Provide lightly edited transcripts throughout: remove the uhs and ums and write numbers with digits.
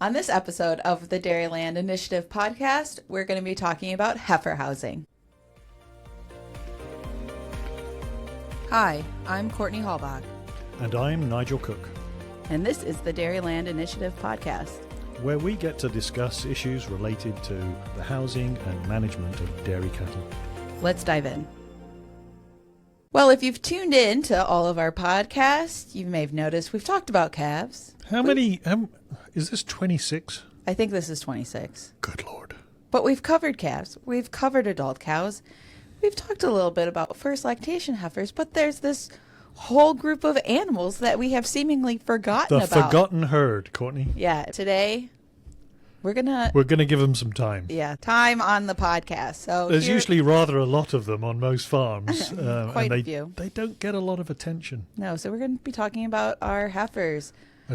On this episode of the Dairyland Initiative podcast, we're going to be talking about heifer housing. Hi, I'm Courtney Hallbach. And I'm Nigel Cook. And this is the Dairyland Initiative podcast, where we get to discuss issues related to the housing and management of dairy cattle. Let's dive in. Well, if you've tuned in to all of our podcasts, you may have noticed we've talked about calves. How many? Is this 26? I think this is 26. Good Lord. But we've covered calves. We've covered adult cows. We've talked a little bit about first lactation heifers, but there's this whole group of animals that we have seemingly forgotten about. The forgotten herd, Courtney. Yeah, today we're gonna give them some time. Yeah, time on the podcast. So there's usually rather a lot of them on most farms. Quite a few. They don't get a lot of attention. No, so we're going to be talking about our heifers.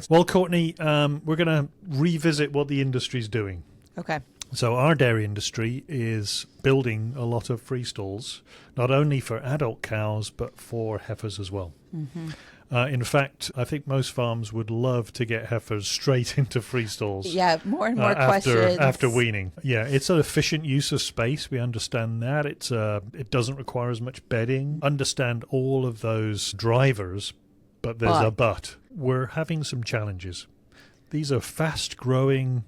Well, Courtney, we're going to revisit what the industry's doing. Okay. So our dairy industry is building a lot of free stalls, not only for adult cows, but for heifers as well. Mm-hmm. In fact, I think most farms would love to get heifers straight into free stalls. Yeah, more and more questions. After weaning. Yeah, it's an efficient use of space. We understand that. It doesn't require as much bedding. Understand all of those drivers, but there's a but. We're having some challenges. These are fast-growing,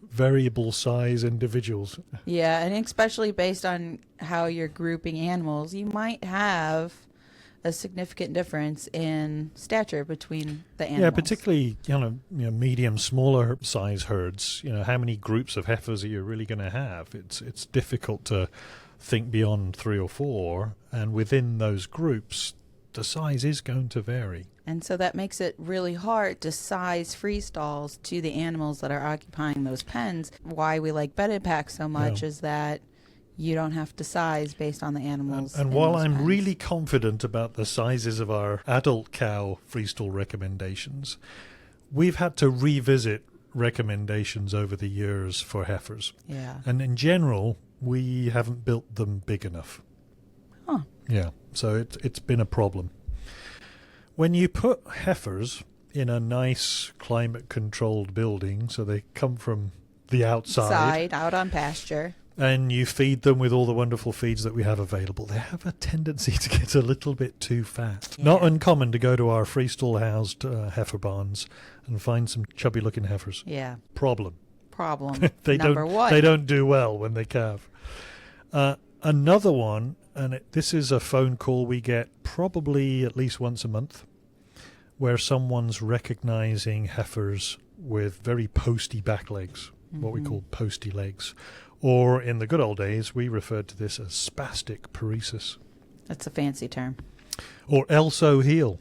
variable size individuals. Yeah, and especially based on how you're grouping animals, you might have a significant difference in stature between the animals. Yeah, particularly medium, smaller size herds. How many groups of heifers are you really going to have? It's difficult to think beyond 3 or 4, and within those groups, the size is going to vary. And so that makes it really hard to size free stalls to the animals that are occupying those pens. Why we like bedded packs so much is that you don't have to size based on the animals. And while I'm really confident about the sizes of our adult cow freestall recommendations, we've had to revisit recommendations over the years for heifers. Yeah. And in general, we haven't built them big enough. Huh. Yeah, so it's been a problem. When you put heifers in a nice climate-controlled building, so they come from the outside, out on pasture, and you feed them with all the wonderful feeds that we have available, they have a tendency to get a little bit too fat. Yeah. Not uncommon to go to our freestall housed heifer barns and find some chubby-looking heifers. Yeah. Problem. Number one. They don't do well when they calve. Another one, and this is a phone call we get probably at least once a month, where someone's recognizing heifers with very posty back legs, what we call posty legs. Or in the good old days, we referred to this as spastic paresis. That's a fancy term. Or Elso heel.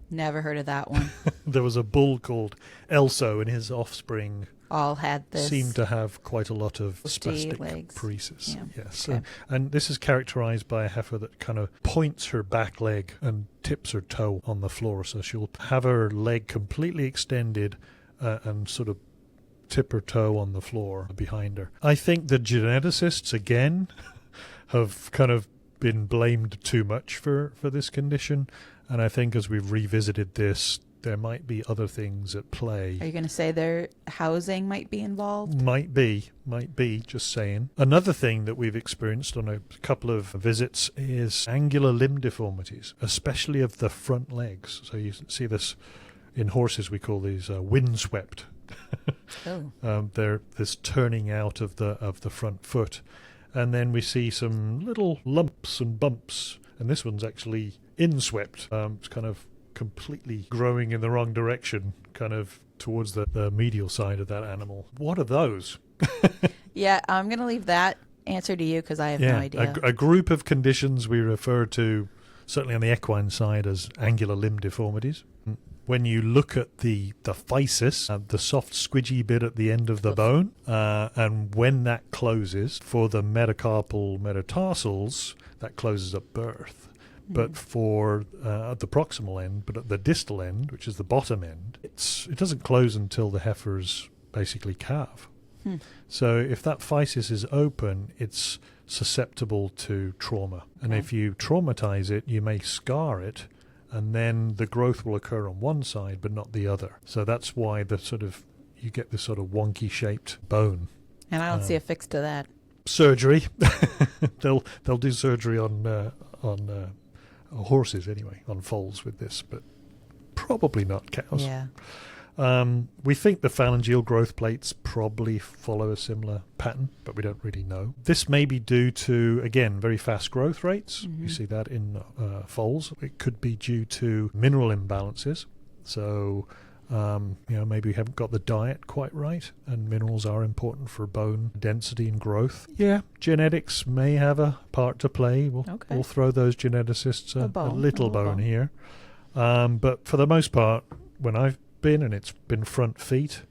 Never heard of that one. There was a bull called Elso, and his offspring all had this. Seemed to have quite a lot of spastic paresis. Yeah. Yes. Okay. And this is characterized by a heifer that kind of points her back leg and tips her toe on the floor. So she'll have her leg completely extended and sort of tip her toe on the floor behind her. I think the geneticists, again, have kind of been blamed too much for this condition. And I think as we've revisited this, there might be other things at play. Are you going to say their housing might be involved? Might be, just saying. Another thing that we've experienced on a couple of visits is angular limb deformities, especially of the front legs. So you see this in horses, we call these windswept. Oh. They're this turning out of the front foot. And then we see some little lumps and bumps, and this one's actually inswept. It's kind of completely growing in the wrong direction, kind of towards the medial side of that animal. What are those? Yeah, I'm going to leave that answer to you because I have no idea. A group of conditions we refer to, certainly on the equine side, as angular limb deformities. When you look at the physis, the soft squidgy bit at the end of the bone, and when that closes, for the metacarpal metatarsals, that closes at birth. But for at the proximal end, but at the distal end, which is the bottom end, it doesn't close until the heifers basically calve. So if that physis is open, it's susceptible to trauma. And if you traumatize it, you may scar it, and then the growth will occur on one side but not the other. So that's why the sort of you get this sort of wonky shaped bone. And I don't see a fix to that. Surgery. they'll do surgery on horses anyway, on foals with this, but probably not cows. Yeah. We think the phalangeal growth plates probably follow a similar pattern, but we don't really know. This may be due to, again, very fast growth rates. Mm-hmm. You see that in foals. It could be due to mineral imbalances. So, maybe we haven't got the diet quite right, and minerals are important for bone density and growth. Yeah, genetics may have a part to play. We'll throw those geneticists a little bone here. But for the most part, when I've been, and it's been front feet,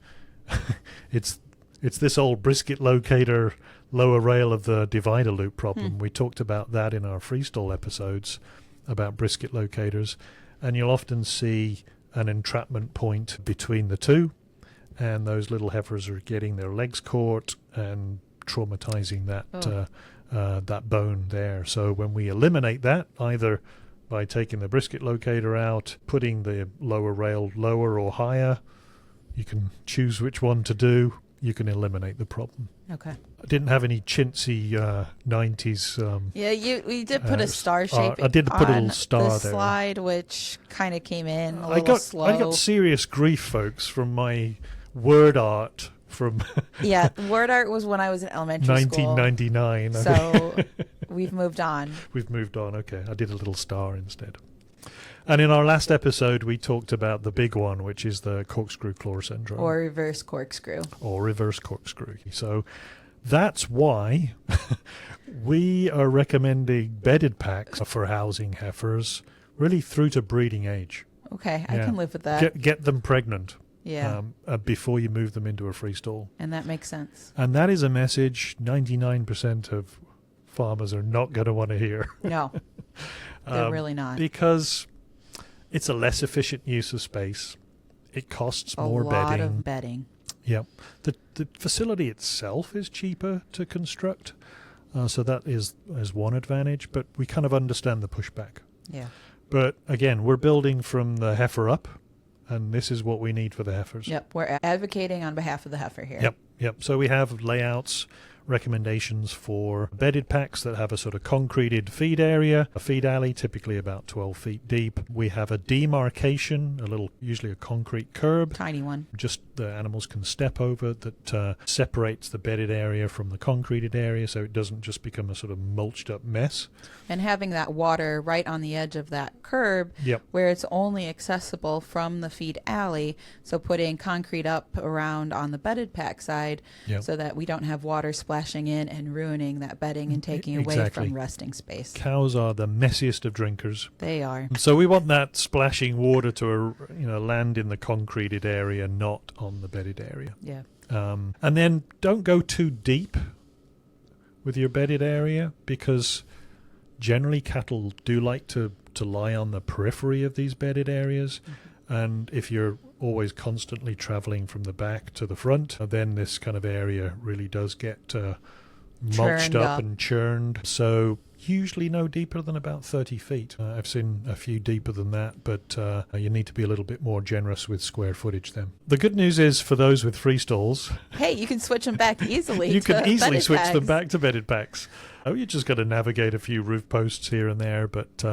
it's this old brisket locator lower rail of the divider loop problem. We talked about that in our freestall episodes about brisket locators, and you'll often see an entrapment point between the two, and those little heifers are getting their legs caught and traumatizing that bone there. So when we eliminate that, either by taking the brisket locator out, putting the lower rail lower or higher, you can choose which one to do. You can eliminate the problem. Okay. I didn't have any chintzy 90s. We did put a star shape. I did put a little star the there. Slide, which kind of came in a little slow. I got serious grief, folks, from my word art from Yeah, word art was when I was in elementary 1999. school. So we've moved on. We've moved on. Okay, I did a little star instead. And in our last episode, we talked about the big one, which is the corkscrew claw syndrome. Or reverse corkscrew. So that's why we are recommending bedded packs for housing heifers really through to breeding age. Okay, I can live with that. Get them pregnant. Yeah. Before you move them into a free stall. And that makes sense. And that is a message 99% of farmers are not going to want to hear. No, they're really not. Because it's a less efficient use of space. It costs more bedding. A lot of bedding. Yep. The facility itself is cheaper to construct. So that is one advantage. But we kind of understand the pushback. Yeah. But again, we're building from the heifer up. And this is what we need for the heifers. Yep, we're advocating on behalf of the heifer here. Yep. So we have layouts, recommendations for bedded packs that have a sort of concreted feed area, a feed alley, typically about 12 feet deep. We have a demarcation, usually a concrete curb. Tiny one. Just the animals can step over that separates the bedded area from the concreted area so it doesn't just become a sort of mulched up mess. And having that water right on the edge of that curb where it's only accessible from the feed alley. So putting concrete up around on the bedded pack side so that we don't have water splashing in and ruining that bedding and taking away from resting space. Cows are the messiest of drinkers. They are. So we want that splashing water to land in the concreted area, not on the bedded area. Yeah. And then don't go too deep with your bedded area, because generally cattle do like to lie on the periphery of these bedded areas. Mm-hmm. And if you're always constantly traveling from the back to the front, then this kind of area really does get mulched up and churned. So usually no deeper than about 30 feet. I've seen a few deeper than that, but you need to be a little bit more generous with square footage then. The good news is for those with free stalls, hey, you can switch them back easily. You can easily switch them back to bedded packs. You just got to navigate a few roof posts here and there, but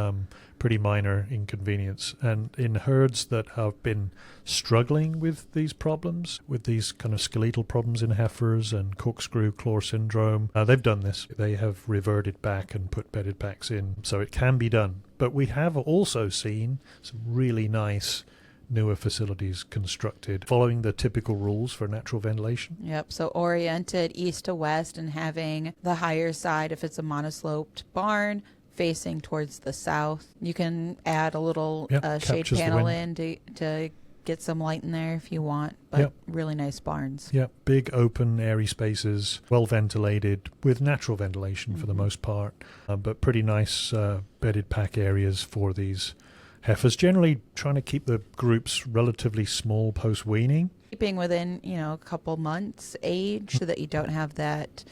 pretty minor inconvenience. And in herds that have been struggling with these problems, with these kind of skeletal problems in heifers and corkscrew claw syndrome, they've done this. They have reverted back and put bedded packs in, so it can be done. But we have also seen some really nice newer facilities constructed following the typical rules for natural ventilation. Yep, so oriented east to west and having the higher side, if it's a monosloped barn, facing towards the south. You can add a little shade panel in to get some light in there if you want, but really nice barns. Yep, big open airy spaces, well ventilated with natural ventilation for the most part, but pretty nice bedded pack areas for these heifers, generally trying to keep the groups relatively small post-weaning. Keeping within, a couple months age so that you don't have that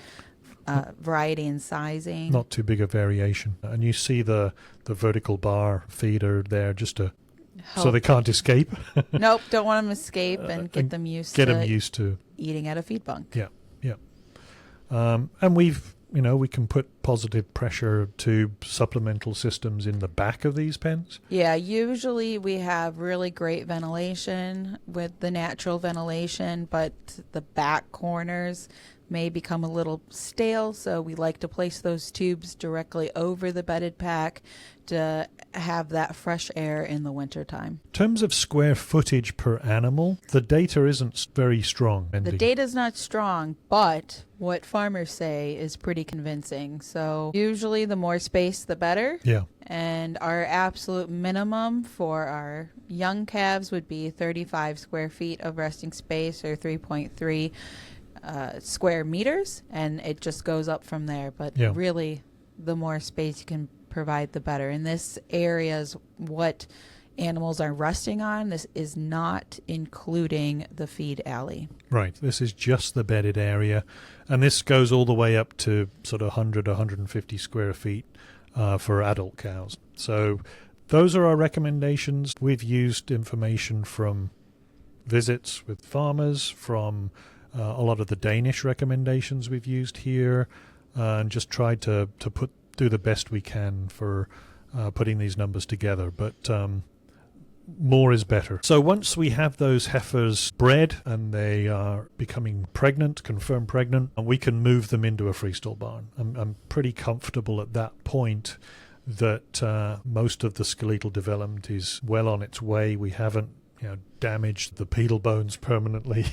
variety in sizing. Not too big a variation. And you see the vertical bar feeder there just to so they can't escape. Nope, don't want them to escape and get them used to eating at a feed bunk. Yeah, yeah. And we can put positive pressure tube supplemental systems in the back of these pens. Yeah, usually we have really great ventilation with the natural ventilation, but the back corners may become a little stale, so we like to place those tubes directly over the bedded pack to have that fresh air in the wintertime. In terms of square footage per animal, the data isn't very strong. The data's not strong, but what farmers say is pretty convincing. So usually the more space, the better. Yeah. And our absolute minimum for our young calves would be 35 square feet of resting space, or 3.3 square meters, and it just goes up from there. But really, the more space you can provide, the better. And this area is what animals are resting on. This is not including the feed alley. Right. This is just the bedded area, and this goes all the way up to sort of 100, 150 square feet for adult cows. So those are our recommendations. We've used information from visits with farmers, from a lot of the Danish recommendations we've used here, and just tried to do the best we can for putting these numbers together. But more is better. So once we have those heifers bred and they are becoming pregnant, confirmed pregnant, and we can move them into a freestall barn. I'm pretty comfortable at that point that most of the skeletal development is well on its way. We haven't damaged the pedal bones permanently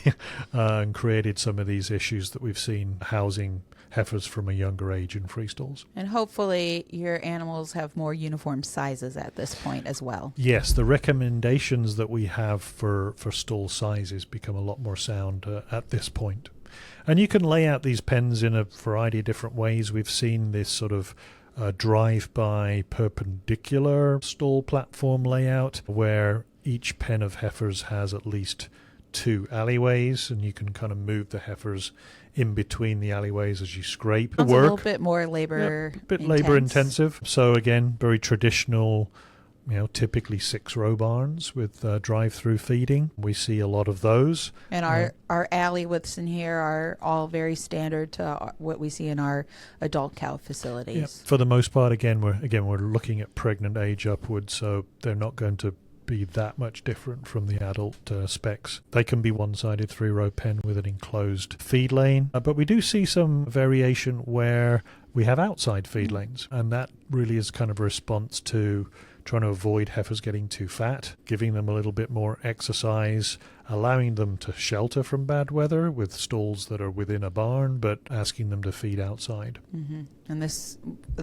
and created some of these issues that we've seen housing heifers from a younger age in free stalls. And hopefully your animals have more uniform sizes at this point as well. Yes, the recommendations that we have for stall sizes become a lot more sound at this point. And you can lay out these pens in a variety of different ways. We've seen this sort of drive-by perpendicular stall platform layout where each pen of heifers has at least 2 alleyways, and you can kind of move the heifers in between the alleyways as you scrape. It's a little bit more labor intensive. So again, very traditional, typically 6-row barns with drive-through feeding. We see a lot of those. And our alley widths in here are all very standard to what we see in our adult cow facilities. Yeah. For the most part, we're looking at pregnant age upwards, so they're not going to be that much different from the adult specs. They can be one-sided 3-row pen with an enclosed feed lane, but we do see some variation where we have outside feed lanes, and that really is kind of a response to trying to avoid heifers getting too fat, giving them a little bit more exercise, allowing them to shelter from bad weather with stalls that are within a barn, but asking them to feed outside. Mm-hmm. And this,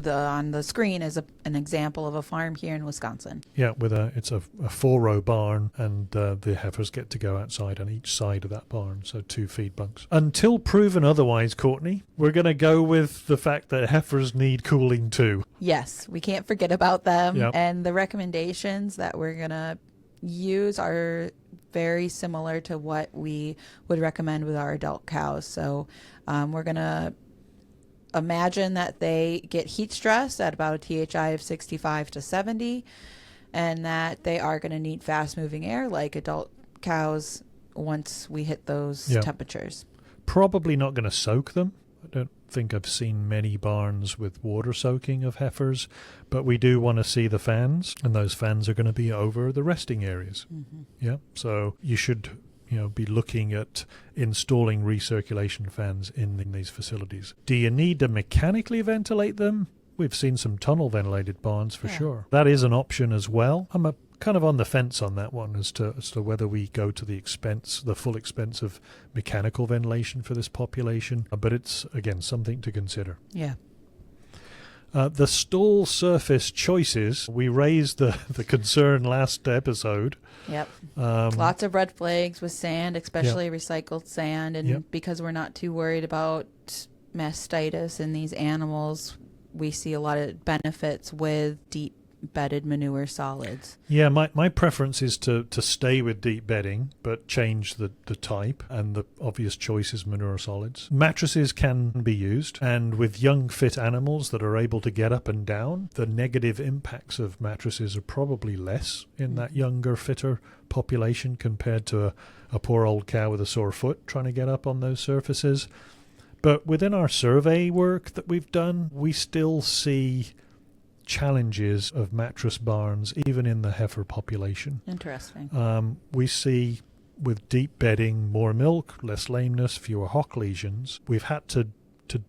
on the screen, is an example of a farm here in Wisconsin. Yeah, it's a 4-row barn, and the heifers get to go outside on each side of that barn, so 2 feed bunks. Until proven otherwise, Courtney, we're going to go with the fact that heifers need cooling too. Yes, we can't forget about them. Yep. And the recommendations that we're going to use are very similar to what we would recommend with our adult cows. So we're going to imagine that they get heat stress at about a THI of 65 to 70, and that they are going to need fast moving air like adult cows once we hit those temperatures. Probably not going to soak them. I don't think I've seen many barns with water soaking of heifers, but we do want to see the fans, and those fans are going to be over the resting areas. Mm-hmm. Yeah, so you should be looking at installing recirculation fans in these facilities. Do you need to mechanically ventilate them? We've seen some tunnel ventilated barns for sure. That is an option as well. I'm kind of on the fence on that one as to whether we go to the full expense of mechanical ventilation for this population. But it's, again, something to consider. Yeah. The stall surface choices, we raised the concern last episode. Yep. Lots of red flags with sand, especially recycled sand. And because we're not too worried about mastitis in these animals, we see a lot of benefits with deep bedded manure solids. Yeah, my preference is to stay with deep bedding, but change the type, and the obvious choice is manure solids. Mattresses can be used, and with young fit animals that are able to get up and down, the negative impacts of mattresses are probably less in that younger, fitter population compared to a poor old cow with a sore foot trying to get up on those surfaces. But within our survey work that we've done, we still see challenges of mattress barns, even in the heifer population. Interesting. We see with deep bedding more milk, less lameness, fewer hock lesions. We've had to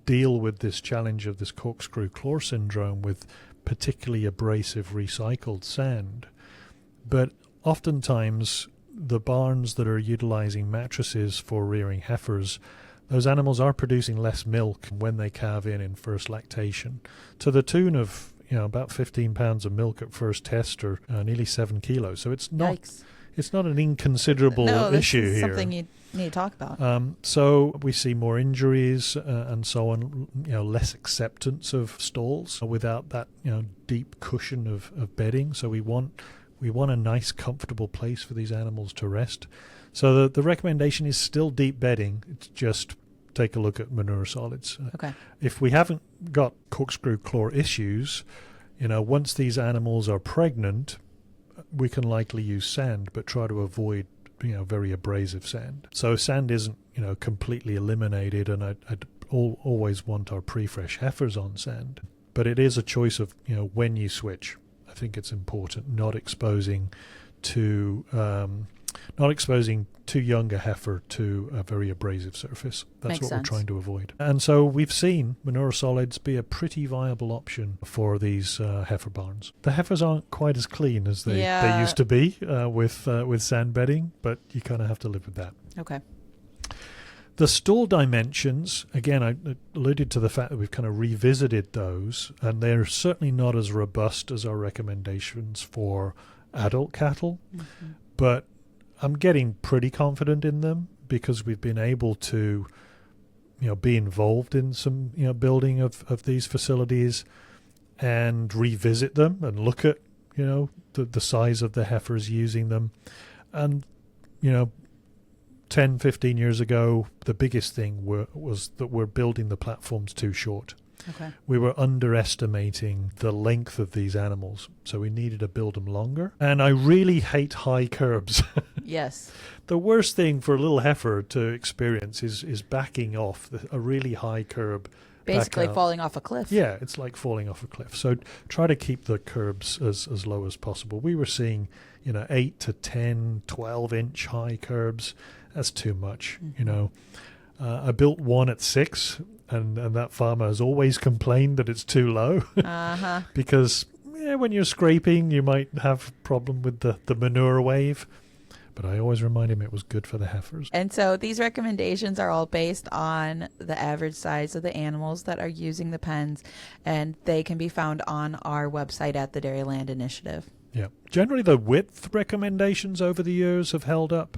deal with this challenge of this corkscrew claw syndrome with particularly abrasive recycled sand. But oftentimes the barns that are utilizing mattresses for rearing heifers, those animals are producing less milk when they calve in first lactation, to the tune of about 15 pounds of milk at first test, or nearly 7 kilos. So it's not Yikes. it's not an inconsiderable issue is here. Something you need to talk about. So we see more injuries and so on. Less acceptance of stalls without that deep cushion of bedding. So we want a nice, comfortable place for these animals to rest. So the recommendation is still deep bedding. It's just take a look at manure solids. Okay. If we haven't got corkscrew claw issues, once these animals are pregnant, we can likely use sand, but try to avoid, very abrasive sand. So sand isn't, completely eliminated, and I'd always want our pre-fresh heifers on sand. But it is a choice of, when you switch. I think it's important not exposing too young a heifer to a very abrasive surface. That's Makes what sense. we're trying to avoid. And so we've seen manure solids be a pretty viable option for these heifer barns. The heifers aren't quite as clean as they used to be with sand bedding, but you kind of have to live with that. Okay. The stall dimensions, again, I alluded to the fact that we've kind of revisited those, and they're certainly not as robust as our recommendations for adult cattle, but I'm getting pretty confident in them because we've been able to, be involved in some, building of these facilities and revisit them and look at, the size of the heifers using them. And, 10, 15 years ago, the biggest thing was that we're building the platforms too short. Okay. We were underestimating the length of these animals, so we needed to build them longer. And I really hate high curbs. Yes. The worst thing for a little heifer to experience is backing off a really high curb. Basically falling off a cliff. Yeah, it's like falling off a cliff. So try to keep the curbs as low as possible. We were seeing, 8 to 10, 12-inch high curbs. That's too much, I built one at 6, and that farmer has always complained that it's too low. Because when you're scraping, you might have a problem with the manure wave. But I always remind him it was good for the heifers. And so these recommendations are all based on the average size of the animals that are using the pens, and they can be found on our website at the Dairyland Initiative. Yeah. Generally, the width recommendations over the years have held up.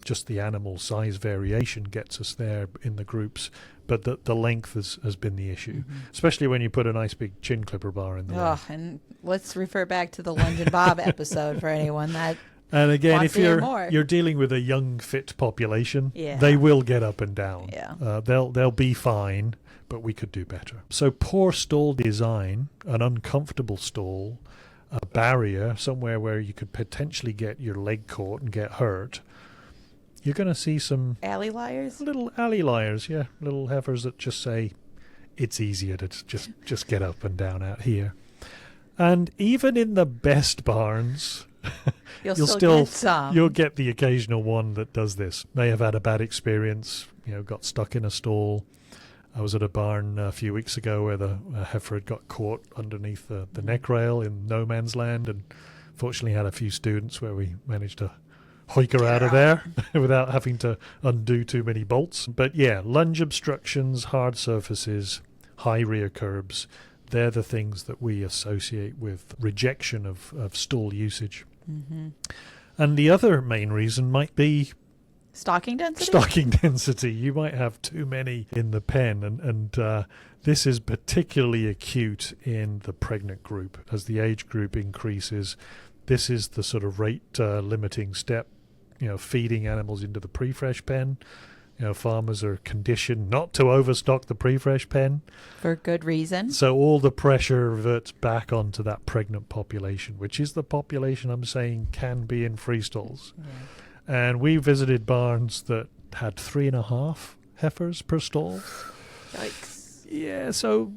Just the animal size variation gets us there in the groups, but the length has been the issue, especially when you put a nice big chin clipper bar in the way. And let's refer back to the Lunge and Bob episode for anyone that And again, wants if to hear more. you're dealing with a young, fit population, Yeah. they will get up and down. Yeah. They'll be fine, but we could do better. So poor stall design, an uncomfortable stall, a barrier somewhere where you could potentially get your leg caught and get hurt. You're going to see some alley liars. little alley liars, little heifers that just say it's easier to just get up and down out here. And even in the best barns, You'll still get some. You'll get the occasional one that does this. May have had a bad experience, got stuck in a stall. I was at a barn a few weeks ago where the heifer had got caught underneath the neck rail in no man's land, and fortunately had a few students where we managed to hoik her out of there without having to undo too many bolts. But lunge obstructions, hard surfaces, high rear curbs, they're the things that we associate with rejection of stall usage. And the other main reason might be Stocking density? Stocking density. You might have too many in the pen, and this is particularly acute in the pregnant group. As the age group increases, this is the sort of rate limiting step. Feeding animals into the pre-fresh pen. Farmers are conditioned not to overstock the pre-fresh pen. For good reason. So all the pressure reverts back onto that pregnant population, which is the population I'm saying can be in free stalls. Yeah. And we visited barns that had 3.5 heifers per stall. Yikes. Yeah, so,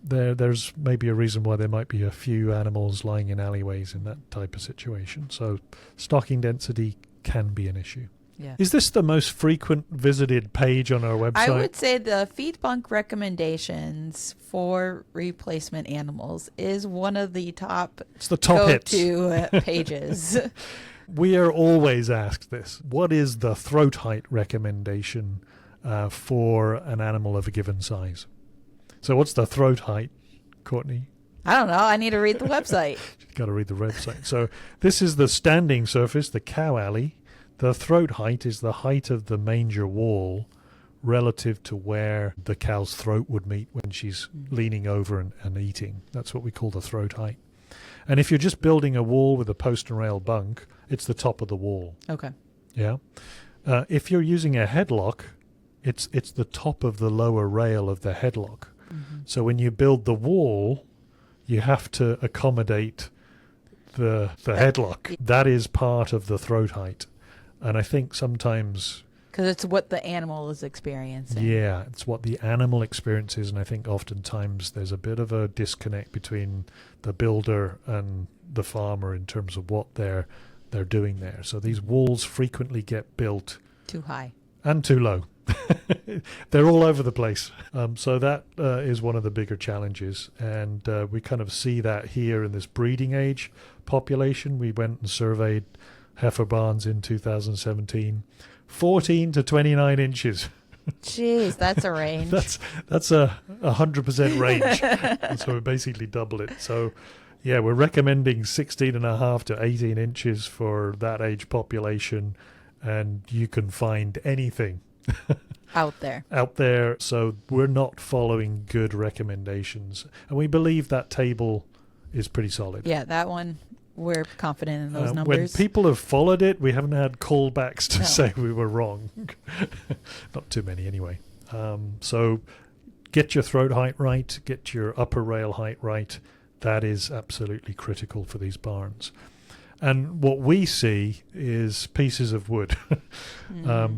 there's maybe a reason why there might be a few animals lying in alleyways in that type of situation. So stocking density can be an issue. Yeah. Is this the most frequent visited page on our website? I would say the feedbunk recommendations for replacement animals is one of the top, it's the top hits. go-to pages. We are always asked this. What is the throat height recommendation for an animal of a given size? So what's the throat height, Courtney? I don't know. I need to read the website. You've got to read the website. So this is the standing surface, the cow alley. The throat height is the height of the manger wall relative to where the cow's throat would meet when she's leaning over and eating. That's what we call the throat height. And if you're just building a wall with a post and rail bunk, it's the top of the wall. Okay. Yeah. If you're using a headlock, it's the top of the lower rail of the headlock. Mm-hmm. So when you build the wall, you have to accommodate the headlock. That is part of the throat height. And I think sometimes... Because it's what the animal is experiencing. Yeah, it's what the animal experiences, and I think oftentimes there's a bit of a disconnect between the builder and the farmer in terms of what they're doing there. So these walls frequently get built... Too high. And too low. They're all over the place. So that is one of the bigger challenges. And we kind of see that here in this breeding age population. We went and surveyed heifer barns in 2017, 14 to 29 inches. Jeez, that's a range. that's a 100% range. And so we basically double it. So yeah, we're recommending 16.5 to 18 inches for that age population, and you can find anything out there. So we're not following good recommendations, and we believe that table is pretty solid. Yeah, that one, we're confident in those numbers. When people have followed it, we haven't had callbacks to say we were wrong. Not too many anyway. So get your throat height right, get your upper rail height right. That is absolutely critical for these barns. And what we see is pieces of wood.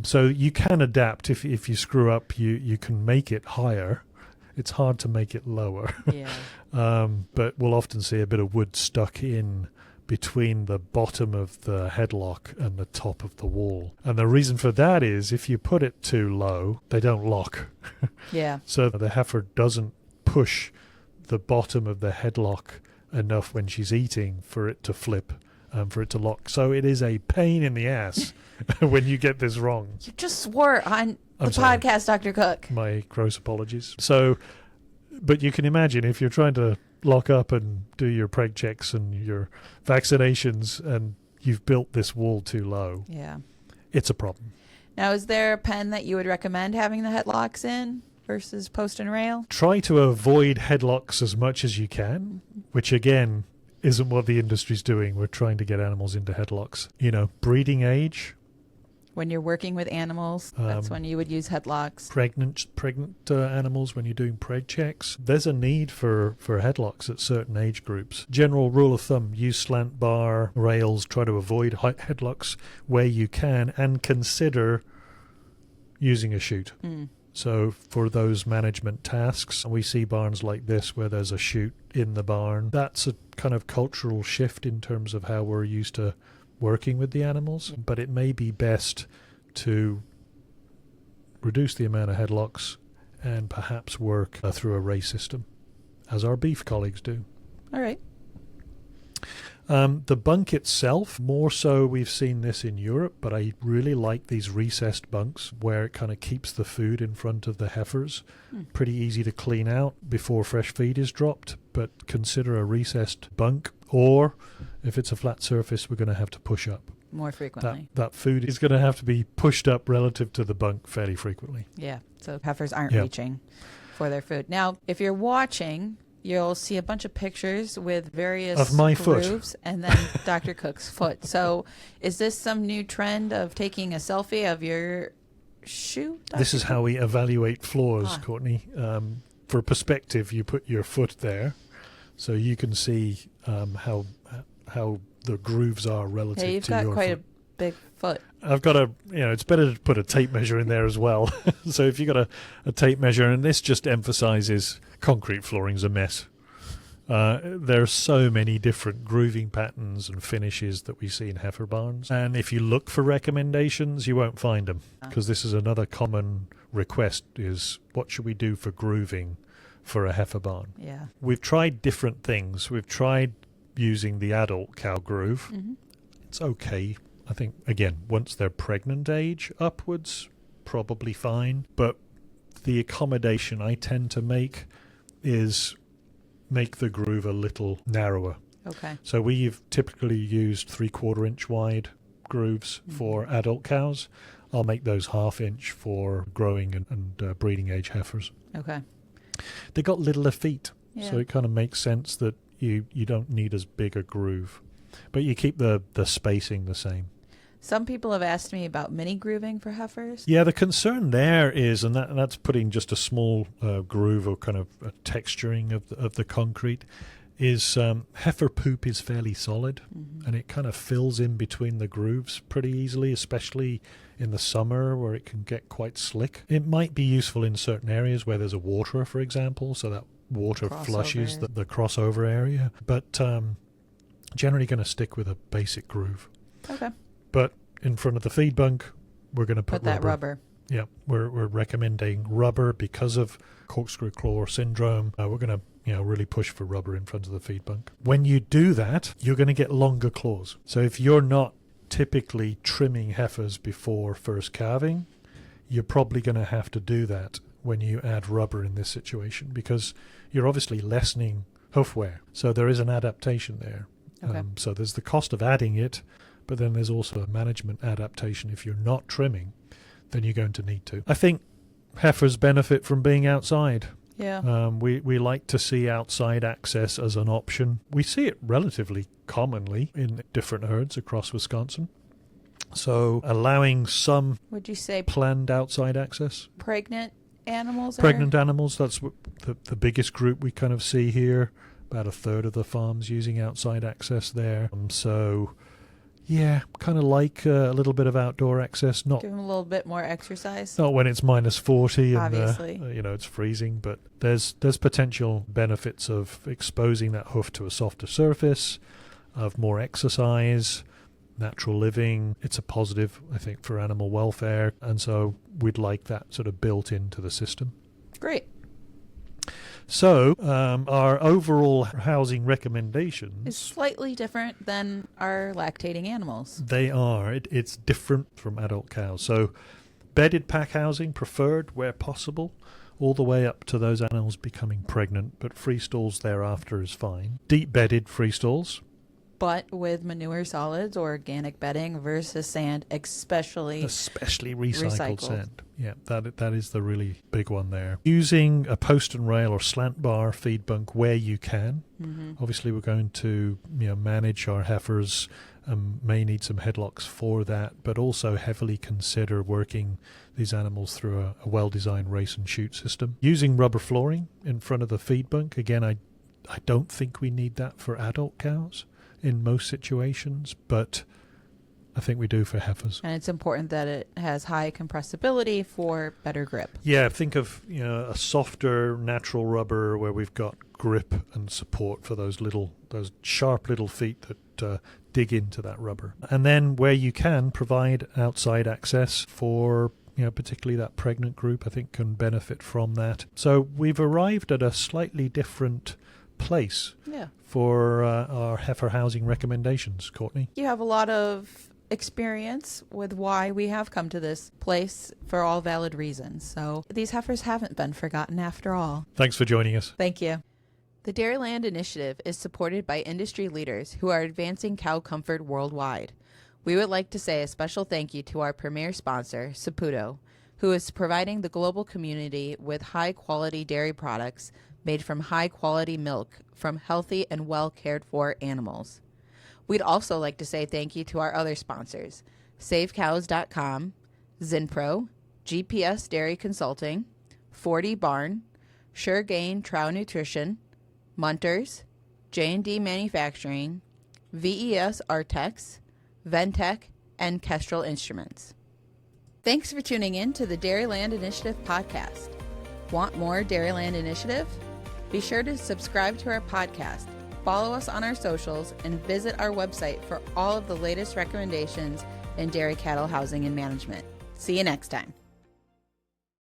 So you can adapt. If you screw up, you can make it higher. It's hard to make it lower. Yeah. But we'll often see a bit of wood stuck in between the bottom of the headlock and the top of the wall. And the reason for that is if you put it too low, they don't lock. Yeah. So the heifer doesn't push the bottom of the headlock enough when she's eating for it to flip. For it to lock. So it is a pain in the ass when you get this wrong. You just swore on the sorry. podcast, Dr. Cook. My gross apologies. So, but you can imagine if you're trying to lock up and do your preg checks and your vaccinations and you've built this wall too low. Yeah. It's a problem. Now, is there a pen that you would recommend having the headlocks in versus post and rail? Try to avoid headlocks as much as you can, which again isn't what the industry's doing. We're trying to get animals into headlocks. Breeding age. When you're working with animals, that's when you would use headlocks. Pregnant animals, when you're doing preg checks, there's a need for headlocks at certain age groups. General rule of thumb, use slant bar rails, try to avoid headlocks where you can, and consider using a chute. So for those management tasks, we see barns like this where there's a chute in the barn. That's a kind of cultural shift in terms of how we're used to working with the animals. But it may be best to reduce the amount of headlocks and perhaps work through a race system, as our beef colleagues do. All right. The bunk itself, more so we've seen this in Europe, but I really like these recessed bunks where it kind of keeps the food in front of the heifers. Pretty easy to clean out before fresh feed is dropped, but consider a recessed bunk, or if it's a flat surface, we're going to have to push up. more frequently. That food is going to have to be pushed up relative to the bunk fairly frequently. Yeah, so heifers aren't Yeah. reaching for their food. Now, if you're watching, you'll see a bunch of pictures with various Of my foot. grooves and then Dr. Cook's foot. So is this some new trend of taking a selfie of your shoe? This is how we evaluate floors, Ah. Courtney. For perspective, you put your foot there, so you can see how the grooves are relative Yeah, you've to got your quite foot. a big foot. I've got it's better to put a tape measure in there as well. So if you've got a tape measure, and this just emphasizes concrete flooring's a mess. There are so many different grooving patterns and finishes that we see in heifer barns. And if you look for recommendations, you won't find them, because this is another common request is what should we do for grooving for a heifer barn? Yeah. We've tried different things. We've tried using the adult cow groove. Mm-hmm. It's okay. I think, again, once they're pregnant age upwards, probably fine. But the accommodation I tend to make is make the groove a little narrower. Okay. So we've typically used 3/4 inch wide grooves for adult cows. I'll make those 1/2 inch for growing and breeding age heifers. Okay. They got littler feet, Yeah. so it kind of makes sense that you don't need as big a groove. But you keep the spacing the same. Some people have asked me about mini grooving for heifers. Yeah, the concern there is, and that's putting just a small groove or kind of a texturing of the concrete, is heifer poop is fairly solid, and it kind of fills in between the grooves pretty easily, especially in the summer where it can get quite slick. It might be useful in certain areas where there's a waterer, for example, so that water flushes the crossover area, but generally going to stick with a basic groove. Okay. But in front of the feed bunk, we're going to put that rubber. Yeah, we're recommending rubber because of corkscrew claw syndrome. We're going to really push for rubber in front of the feed bunk. When you do that, you're going to get longer claws. So if you're not typically trimming heifers before first calving, you're probably going to have to do that when you add rubber in this situation, because you're obviously lessening hoof wear. So there is an adaptation there. Okay. So there's the cost of adding it, but then there's also a management adaptation. If you're not trimming, then you're going to need to. I think heifers benefit from being outside. Yeah. We like to see outside access as an option. We see it relatively commonly in different herds across Wisconsin. So allowing some Would you say planned outside access. pregnant animals? Pregnant animals, that's what the biggest group we kind of see here. About 1/3 of the farms using outside access there. So, yeah, kind of like a little bit of outdoor access. Not Give them a little bit more exercise. not when it's -40 and Obviously. it's freezing, but there's potential benefits of exposing that hoof to a softer surface, of more exercise, natural living. It's a positive, I think, for animal welfare, and so we'd like that sort of built into the system. Great. So our overall housing recommendations, It's slightly different than our lactating animals. they are. It's different from adult cows. So bedded pack housing preferred where possible, all the way up to those animals becoming pregnant, but free stalls thereafter is fine. Deep bedded free stalls. But with manure solids or organic bedding versus sand, especially recycled sand. Yeah, that is the really big one there. Using a post and rail or slant bar feed bunk where you can. Obviously, we're going to manage our heifers. May need some headlocks for that, but also heavily consider working these animals through a well-designed race and shoot system. Using rubber flooring in front of the feed bunk. Again, I don't think we need that for adult cows in most situations, but I think we do for heifers. And it's important that it has high compressibility for better grip. Yeah, think of a softer natural rubber where we've got grip and support for those sharp little feet that dig into that rubber. And then where you can provide outside access for particularly that pregnant group, I think can benefit from that. So we've arrived at a slightly different place for our heifer housing recommendations, Courtney. You have a lot of experience with why we have come to this place for all valid reasons. So these heifers haven't been forgotten after all. Thanks for joining us. Thank you. The Dairyland Initiative is supported by industry leaders who are advancing cow comfort worldwide. We would like to say a special thank you to our premier sponsor, Saputo, who is providing the global community with high-quality dairy products made from high-quality milk from healthy and well-cared-for animals. We'd also like to say thank you to our other sponsors, SaveCows.com, Zinpro, GPS Dairy Consulting, 40 Barn, SureGain Trow Nutrition, Munters, J&D Manufacturing, VES Artex, Ventec, and Kestrel Instruments. Thanks for tuning in to the Dairyland Initiative podcast. Want more Dairyland Initiative? Be sure to subscribe to our podcast, follow us on our socials, and visit our website for all of the latest recommendations in dairy cattle housing and management. See you next time.